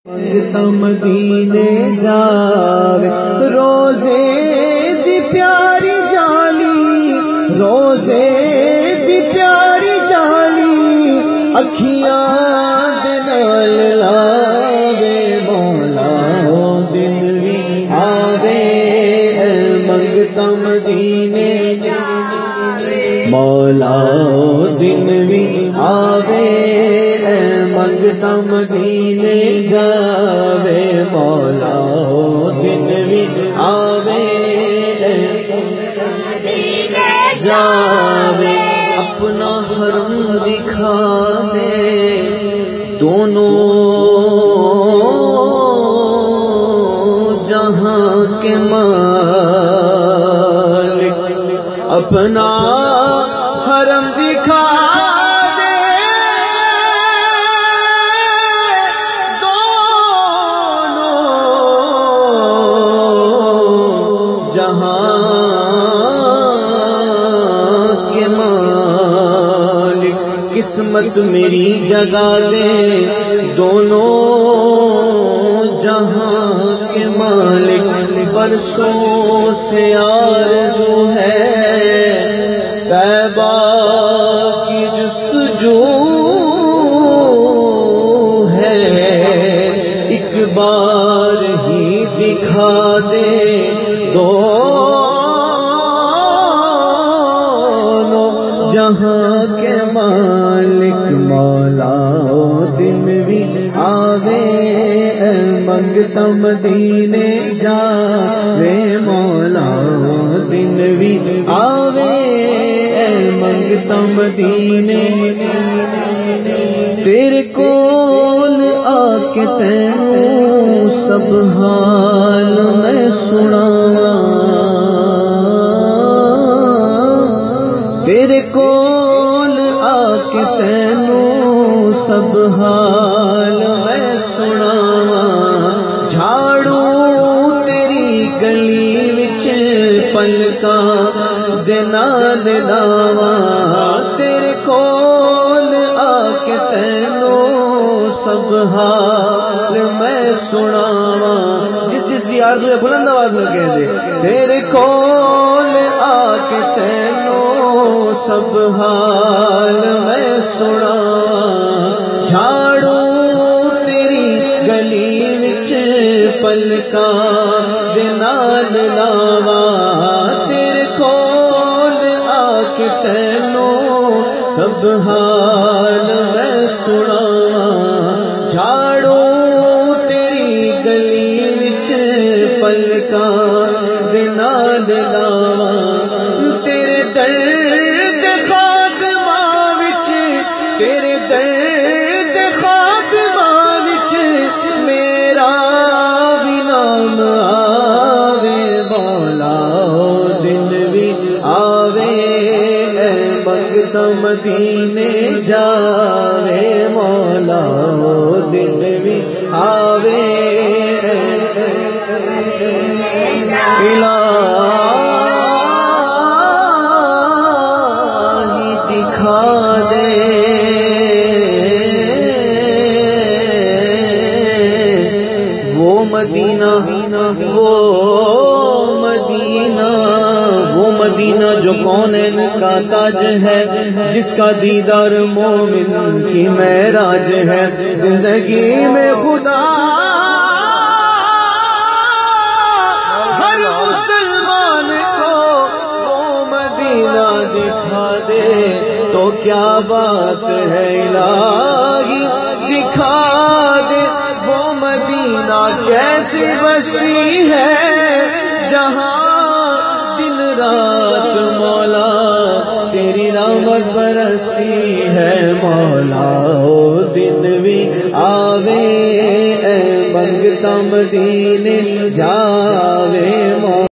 منگتا مدینے جاوے روزے دی پیاری جالی، روزے دی پیاری جالی اکھیاں دے نال لاوے، مولا دن وی آوے منگتا مدینے جاوے، مولا دن وی آوے منگتا مدینے جاوے، مولا دن وی آوے جاوے، اپنا حرم دکھا دے دونوں جہاں کے مالک، اپنا حرم دکھا جہاں کے مالک، قسمت میری جگا دے دونوں جہاں کے مالک، برسوں سے آرزو ہے طیبہ کی جستجو ہے، ایک بار ہی دکھا دے دونوں جہاں کے مالک، مولا دن وی آوے منگتا مدینے جاوے، مولا دن وی آوے منگتا مدینے، تیرے کول آ کے تینوں سب حال میں سناواں، تیرے کول آ کے تینوں سب حال میں سناواں، جھاڑو تیری گلی وچ پلکاں دے نال لاواں، تیرے کول آ کے تینوں سب حال میں سناواں، جس دی آرزو ہے بلند آواز میں کہہ دے، تیرے کول آ کے تینوں سب حال میں سناواں، جھاڑو تیری گلی وچ پلکاں دے نال لاواں، تیرے کول آ کے تینوں سب حال میں سناواں، جھاڑو تیری گلی وچ پلکاں دے نال لاواں، تیرے درد خاتمہ وچ، تیرے درد خاتمہ وچ میرا بھی نام آوے، مولا دن وی آوے منگتا مدینے جاوے، مولا دن وی آوے الہی دکھا دے وہ مدینہ، وہ مدینہ، وہ مدینہ جو کونین کا تاج ہے، جس کا دیدار مومن کی معراج ہے، زندگی میں خدا ہر مسلمان کو وہ مدینہ دکھا دے تو کیا بات ہے، الہی دکھا دے وہ مدینہ کیسی بستی ہے جہاں دن رات مولا تیری رحمت برستی ہے، مولا دن وی آوے منگتا مدینے جاوے، مولا